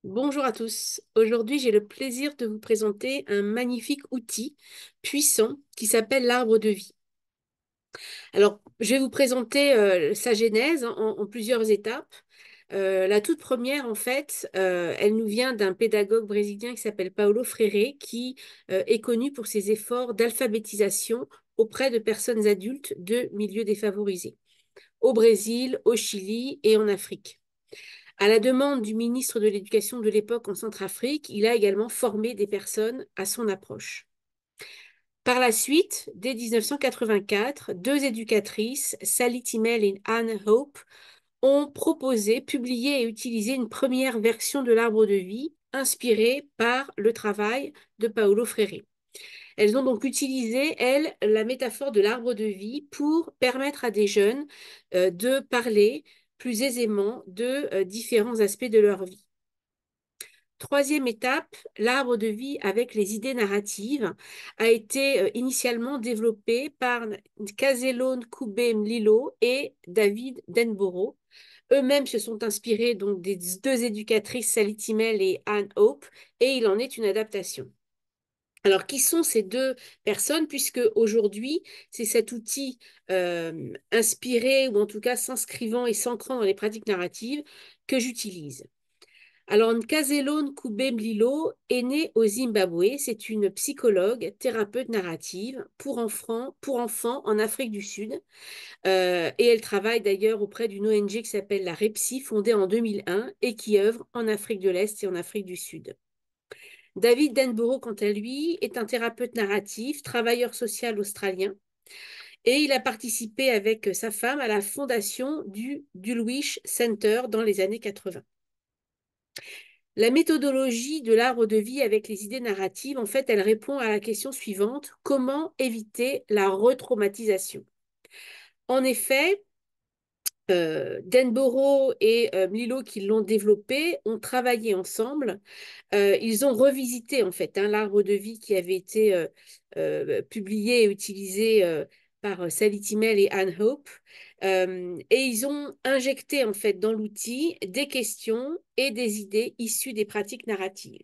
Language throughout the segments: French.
Bonjour à tous. Aujourd'hui, j'ai le plaisir de vous présenter un magnifique outil puissant qui s'appelle l'arbre de vie. Alors, je vais vous présenter sa genèse en plusieurs étapes. La toute première, en fait, elle nous vient d'un pédagogue brésilien qui s'appelle Paulo Freire, qui est connu pour ses efforts d'alphabétisation auprès de personnes adultes de milieux défavorisés, au Brésil, au Chili et en Afrique. À la demande du ministre de l'Éducation de l'époque en Centrafrique, il a également formé des personnes à son approche. Par la suite, dès 1984, deux éducatrices, Sally Timel et Anne Hope, ont proposé, publié et utilisé une première version de l'arbre de vie inspirée par le travail de Paulo Freire. Elles ont donc utilisé, elles, la métaphore de l'arbre de vie pour permettre à des jeunes de parler plus aisément de différents aspects de leur vie. Troisième étape, l'arbre de vie avec les idées narratives a été initialement développé par Kazelon Koubé Mlilo et David Denborough. Eux-mêmes se sont inspirés donc des deux éducatrices Sally Timel et Anne Hope, et il en est une adaptation. Alors, qui sont ces deux personnes? Puisque aujourd'hui, c'est cet outil inspiré, ou en tout cas s'inscrivant et s'ancrant dans les pratiques narratives, que j'utilise. Alors, Nkazelon Kube-Mlilo est née au Zimbabwe. C'est une psychologue, thérapeute narrative pour enfants en Afrique du Sud. Et elle travaille d'ailleurs auprès d'une ONG qui s'appelle la REPSI, fondée en 2001 et qui œuvre en Afrique de l'Est et en Afrique du Sud. David Denborough, quant à lui, est un thérapeute narratif, travailleur social australien, et il a participé avec sa femme à la fondation du Dulwich Center dans les années 80. La méthodologie de l'arbre de vie avec les idées narratives, en fait, elle répond à la question suivante: comment éviter la retraumatisation? En effet, Denborough et Mlilo, qui l'ont développé, ont travaillé ensemble. Ils ont revisité en fait l'arbre de vie qui avait été publié et utilisé par Sally Timel et Anne Hope. Et ils ont injecté en fait dans l'outil des questions et des idées issues des pratiques narratives.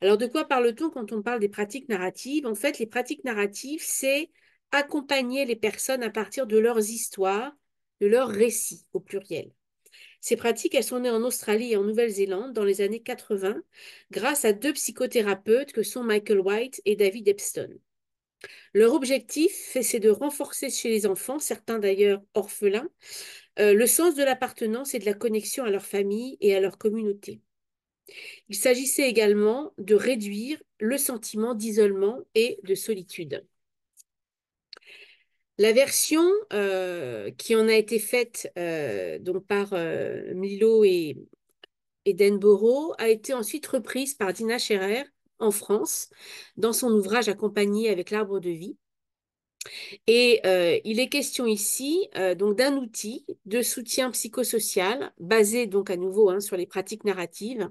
Alors, de quoi parle-t-on quand on parle des pratiques narratives? En fait, les pratiques narratives, c'est accompagner les personnes à partir de leurs histoires, de leurs récits au pluriel. Ces pratiques, elles sont nées en Australie et en Nouvelle-Zélande dans les années 80 grâce à deux psychothérapeutes que sont Michael White et David Epstein. Leur objectif, c'est de renforcer chez les enfants, certains d'ailleurs orphelins, le sens de l'appartenance et de la connexion à leur famille et à leur communauté. Il s'agissait également de réduire le sentiment d'isolement et de solitude. La version qui en a été faite donc par Milo et Denborough a été ensuite reprise par Dina Scherer en France dans son ouvrage accompagné avec l'arbre de vie. Et il est question ici donc d'un outil de soutien psychosocial basé donc à nouveau sur les pratiques narratives.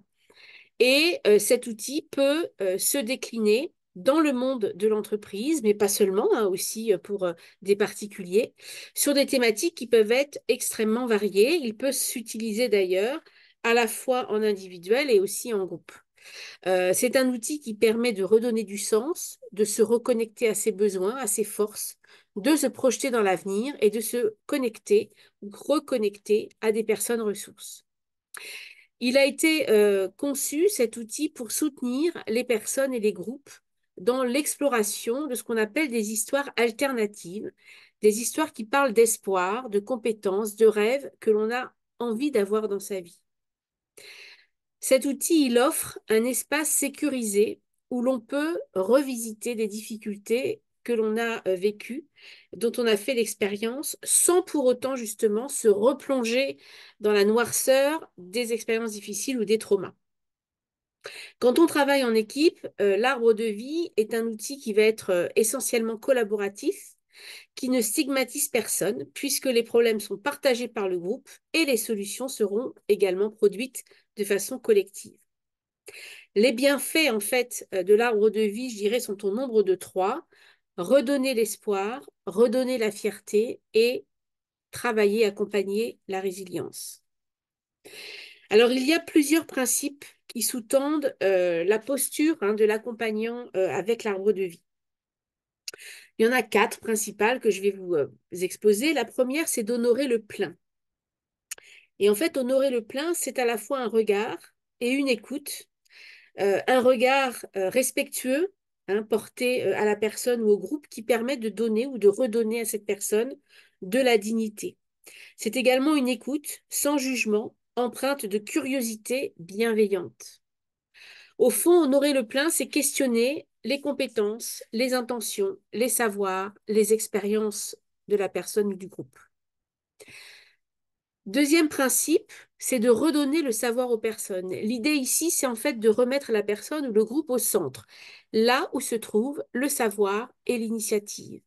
Et cet outil peut se décliner dans le monde de l'entreprise, mais pas seulement, aussi pour des particuliers, sur des thématiques qui peuvent être extrêmement variées. Il peut s'utiliser d'ailleurs à la fois en individuel et aussi en groupe. C'est un outil qui permet de redonner du sens, de se reconnecter à ses besoins, à ses forces, de se projeter dans l'avenir et de se connecter ou reconnecter à des personnes ressources. Il a été conçu, cet outil, pour soutenir les personnes et les groupes dans l'exploration de ce qu'on appelle des histoires alternatives, des histoires qui parlent d'espoir, de compétences, de rêves que l'on a envie d'avoir dans sa vie. Cet outil, il offre un espace sécurisé où l'on peut revisiter des difficultés que l'on a vécues, dont on a fait l'expérience, sans pour autant justement se replonger dans la noirceur des expériences difficiles ou des traumas. Quand on travaille en équipe, l'arbre de vie est un outil qui va être essentiellement collaboratif, qui ne stigmatise personne, puisque les problèmes sont partagés par le groupe et les solutions seront également produites de façon collective. Les bienfaits, en fait, de l'arbre de vie, je dirais, sont au nombre de trois: redonner l'espoir, redonner la fierté et travailler, accompagner la résilience. Alors, il y a plusieurs principes qui sous-tendent la posture de l'accompagnant avec l'arbre de vie. Il y en a quatre principales que je vais vous exposer. La première, c'est d'honorer le plein. Et en fait, honorer le plein, c'est à la fois un regard et une écoute, un regard respectueux, porté à la personne ou au groupe qui permet de donner ou de redonner à cette personne de la dignité. C'est également une écoute sans jugement, empreinte de curiosité bienveillante. Au fond, honorer le plein, c'est questionner les compétences, les intentions, les savoirs, les expériences de la personne ou du groupe. Deuxième principe, c'est de redonner le savoir aux personnes. L'idée ici, c'est en fait de remettre la personne ou le groupe au centre, là où se trouve le savoir et l'initiative.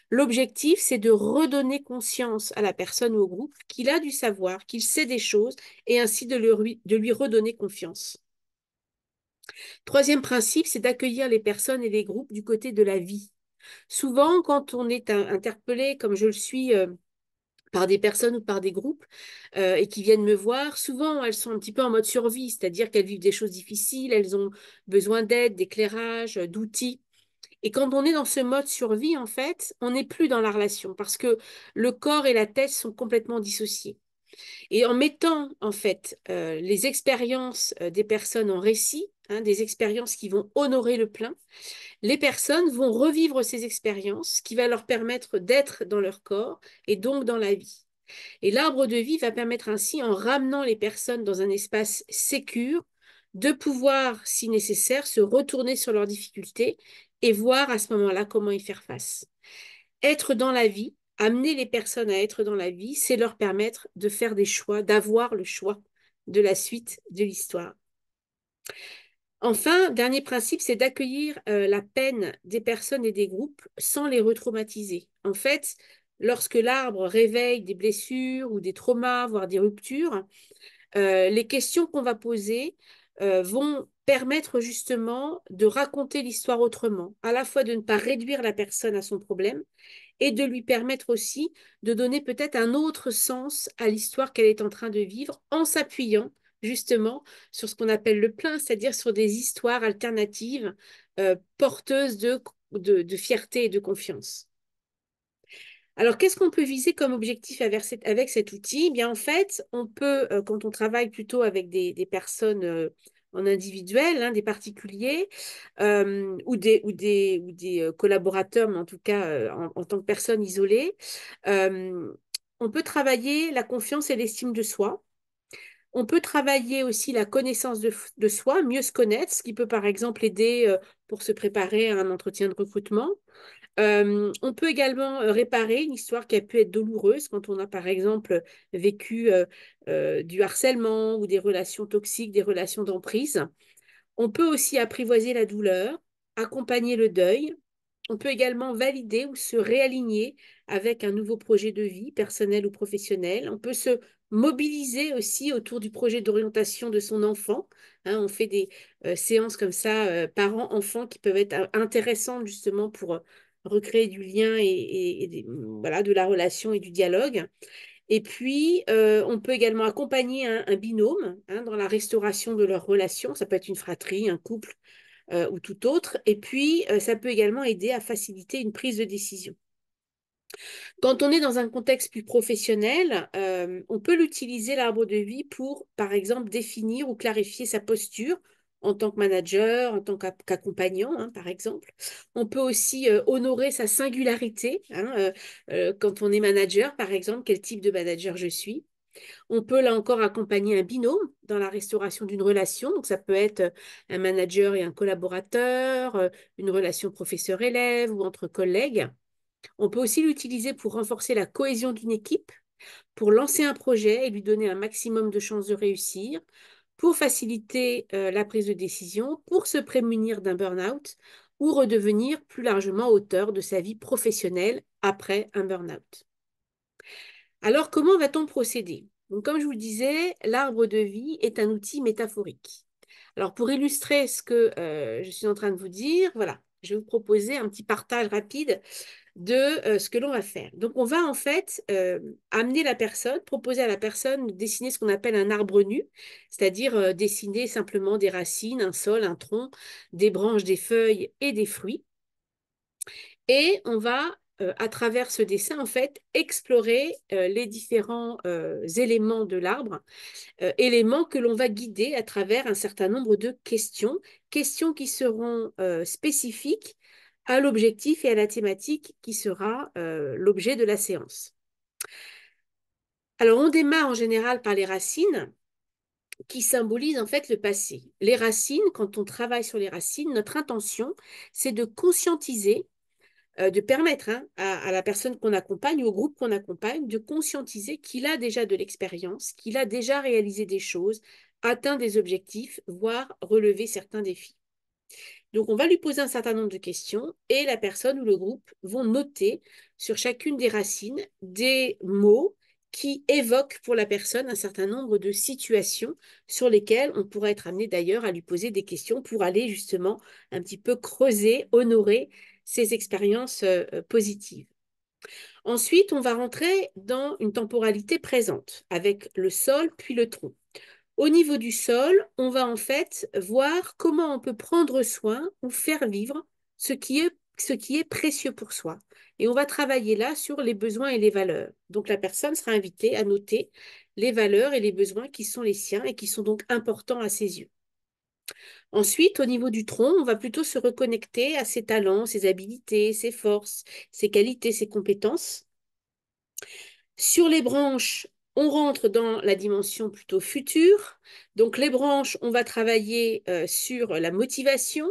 L'objectif, c'est de redonner conscience à la personne ou au groupe qu'il a du savoir, qu'il sait des choses, et ainsi de lui redonner confiance. Troisième principe, c'est d'accueillir les personnes et les groupes du côté de la vie. Souvent, quand on est interpellé, comme je le suis, par des personnes ou par des groupes et qui viennent me voir, souvent elles sont un petit peu en mode survie, c'est-à-dire qu'elles vivent des choses difficiles, elles ont besoin d'aide, d'éclairage, d'outils. Et quand on est dans ce mode survie, en fait, on n'est plus dans la relation parce que le corps et la tête sont complètement dissociés. Et en mettant, en fait, les expériences des personnes en récit, des expériences qui vont honorer le plein, les personnes vont revivre ces expériences, ce qui va leur permettre d'être dans leur corps et donc dans la vie. Et l'arbre de vie va permettre ainsi, en ramenant les personnes dans un espace sécure, de pouvoir, si nécessaire, se retourner sur leurs difficultés et voir à ce moment-là comment y faire face. Être dans la vie, amener les personnes à être dans la vie, c'est leur permettre de faire des choix, d'avoir le choix de la suite de l'histoire. Enfin, dernier principe, c'est d'accueillir la peine des personnes et des groupes sans les retraumatiser. En fait, lorsque l'arbre réveille des blessures ou des traumas, voire des ruptures, les questions qu'on va poser vont permettre justement de raconter l'histoire autrement, à la fois de ne pas réduire la personne à son problème et de lui permettre aussi de donner peut-être un autre sens à l'histoire qu'elle est en train de vivre en s'appuyant justement sur ce qu'on appelle le plein, c'est-à-dire sur des histoires alternatives porteuses de fierté et de confiance. Alors, qu'est-ce qu'on peut viser comme objectif avec cet outil? Eh bien, en fait, on peut, quand on travaille plutôt avec des personnes en individuel, des particuliers, ou des collaborateurs, mais en tout cas en tant que personne isolée, euh, on peut travailler la confiance et l'estime de soi. On peut travailler aussi la connaissance de soi, mieux se connaître, ce qui peut par exemple aider pour se préparer à un entretien de recrutement. On peut également réparer une histoire qui a pu être douloureuse quand on a par exemple vécu du harcèlement ou des relations toxiques, des relations d'emprise. On peut aussi apprivoiser la douleur, accompagner le deuil. On peut également valider ou se réaligner avec un nouveau projet de vie, personnel ou professionnel. On peut se mobiliser aussi autour du projet d'orientation de son enfant. On fait des séances comme ça, parents-enfants, qui peuvent être intéressantes justement pour recréer du lien voilà, de la relation et du dialogue. Et puis, on peut également accompagner un binôme dans la restauration de leur relation. Ça peut être une fratrie, un couple ou tout autre. Et puis, ça peut également aider à faciliter une prise de décision. Quand on est dans un contexte plus professionnel, on peut l'utiliser, l'arbre de vie, pour, par exemple, définir ou clarifier sa posture en tant que manager, en tant qu'accompagnant, par exemple. On peut aussi honorer sa singularité, quand on est manager, par exemple, quel type de manager je suis. On peut là encore accompagner un binôme dans la restauration d'une relation. Donc ça peut être un manager et un collaborateur, une relation professeur-élève ou entre collègues. On peut aussi l'utiliser pour renforcer la cohésion d'une équipe, pour lancer un projet et lui donner un maximum de chances de réussir, pour faciliter la prise de décision, pour se prémunir d'un burn-out ou redevenir plus largement auteur de sa vie professionnelle après un burn-out. Alors, comment va-t-on procéder? Donc, comme je vous le disais, l'arbre de vie est un outil métaphorique. Alors, pour illustrer ce que je suis en train de vous dire, voilà, je vais vous proposer un petit partage rapide de ce que l'on va faire. Donc, on va en fait amener la personne, proposer à la personne de dessiner ce qu'on appelle un arbre nu, c'est-à-dire dessiner simplement des racines, un sol, un tronc, des branches, des feuilles et des fruits. Et on va, à travers ce dessin, en fait, explorer les différents éléments de l'arbre, éléments que l'on va guider à travers un certain nombre de questions, questions qui seront spécifiques à l'objectif et à la thématique qui sera l'objet de la séance. Alors, on démarre en général par les racines qui symbolisent en fait le passé. Les racines, quand on travaille sur les racines, notre intention, c'est de conscientiser de permettre à la personne qu'on accompagne ou au groupe qu'on accompagne de conscientiser qu'il a déjà de l'expérience, qu'il a déjà réalisé des choses, atteint des objectifs, voire relevé certains défis. Donc, on va lui poser un certain nombre de questions et la personne ou le groupe vont noter sur chacune des racines des mots qui évoquent pour la personne un certain nombre de situations sur lesquelles on pourrait être amené d'ailleurs à lui poser des questions pour aller justement un petit peu creuser, honorer ces expériences positives. Ensuite, on va rentrer dans une temporalité présente avec le sol puis le tronc. Au niveau du sol, on va en fait voir comment on peut prendre soin ou faire vivre ce qui est précieux pour soi. Et on va travailler là sur les besoins et les valeurs. Donc la personne sera invitée à noter les valeurs et les besoins qui sont les siens et qui sont donc importants à ses yeux. Ensuite, au niveau du tronc, on va plutôt se reconnecter à ses talents, ses habilités, ses forces, ses qualités, ses compétences. Sur les branches, on rentre dans la dimension plutôt future. Donc les branches, on va travailler sur la motivation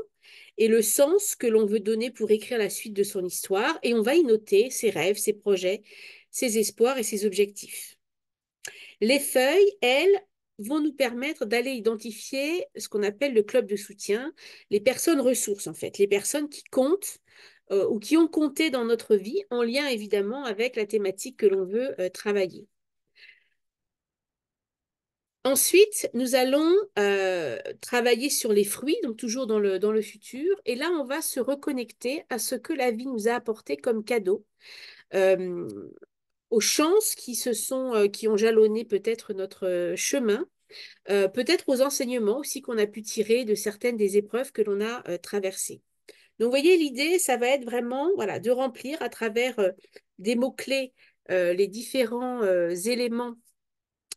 et le sens que l'on veut donner pour écrire la suite de son histoire. Et on va y noter ses rêves, ses projets, ses espoirs et ses objectifs. Les feuilles, elles, vont nous permettre d'aller identifier ce qu'on appelle le club de soutien, les personnes ressources en fait, les personnes qui comptent ou qui ont compté dans notre vie en lien évidemment avec la thématique que l'on veut travailler. Ensuite, nous allons travailler sur les fruits, donc toujours dans le futur. Et là, on va se reconnecter à ce que la vie nous a apporté comme cadeau, euh, aux chances qui ont jalonné peut-être notre chemin, peut-être aux enseignements aussi qu'on a pu tirer de certaines des épreuves que l'on a traversées. Donc, vous voyez, l'idée, ça va être vraiment voilà, de remplir à travers des mots-clés les différents éléments,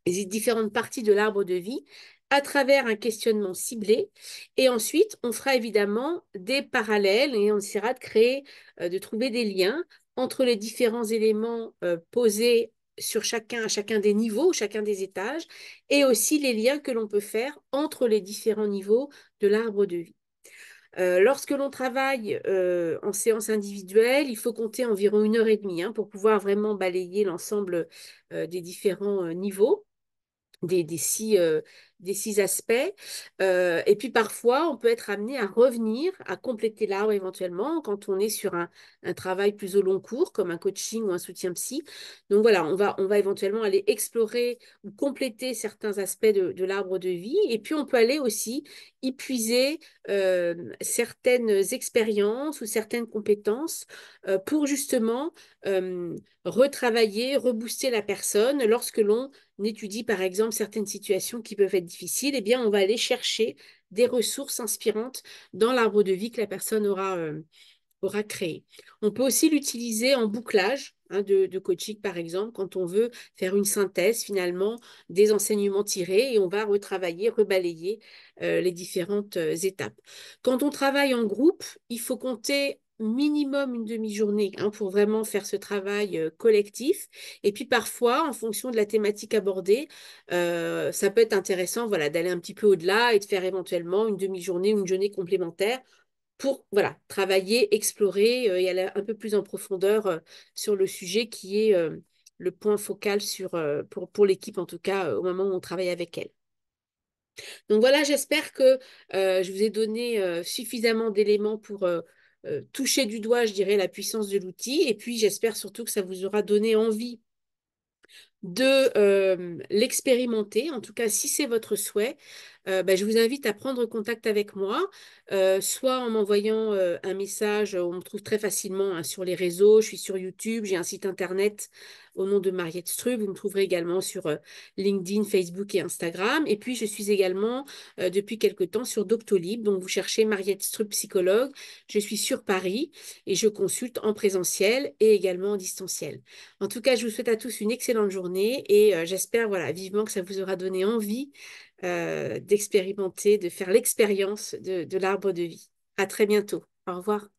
les différentes parties de l'arbre de vie à travers un questionnement ciblé. Et ensuite, on fera évidemment des parallèles et on essaiera de créer, de trouver des liens entre les différents éléments posés sur à chacun des niveaux, chacun des étages, et aussi les liens que l'on peut faire entre les différents niveaux de l'arbre de vie. Lorsque l'on travaille en séance individuelle, il faut compter environ 1 heure et demie pour pouvoir vraiment balayer l'ensemble des différents niveaux des six aspects. Et puis parfois, on peut être amené à revenir, à compléter l'arbre éventuellement quand on est sur un travail plus au long cours, comme un coaching ou un soutien psy. Donc voilà, on va éventuellement aller explorer ou compléter certains aspects de l'arbre de vie. Et puis on peut aller aussi y puiser certaines expériences ou certaines compétences pour justement retravailler, rebooster la personne lorsque l'on étudie par exemple certaines situations qui peuvent être difficiles, eh bien on va aller chercher des ressources inspirantes dans l'arbre de vie que la personne aura créé. On peut aussi l'utiliser en bouclage de coaching, par exemple, quand on veut faire une synthèse finalement des enseignements tirés et on va retravailler, rebalayer les différentes étapes. Quand on travaille en groupe, il faut compter minimum 1 demi-journée pour vraiment faire ce travail collectif. Et puis parfois, en fonction de la thématique abordée, ça peut être intéressant voilà, d'aller un petit peu au-delà et de faire éventuellement 1 demi-journée ou une journée complémentaire pour voilà, travailler, explorer et aller un peu plus en profondeur sur le sujet qui est le point focal pour l'équipe, en tout cas au moment où on travaille avec elle. Donc voilà, j'espère que je vous ai donné suffisamment d'éléments pour toucher du doigt, je dirais, la puissance de l'outil. Et puis j'espère surtout que ça vous aura donné envie de l'expérimenter. En tout cas, si c'est votre souhait, bah, je vous invite à prendre contact avec moi, soit en m'envoyant un message, on me trouve très facilement hein, sur les réseaux, je suis sur YouTube, j'ai un site internet au nom de Mariette Strub, vous me trouverez également sur LinkedIn, Facebook et Instagram. Et puis, je suis également depuis quelque temps sur Doctolib, donc vous cherchez Mariette Strub psychologue, je suis sur Paris et je consulte en présentiel et également en distanciel. En tout cas, je vous souhaite à tous une excellente journée et j'espère voilà, vivement que ça vous aura donné envie d'expérimenter, de faire l'expérience de l'arbre de vie. À très bientôt. Au revoir.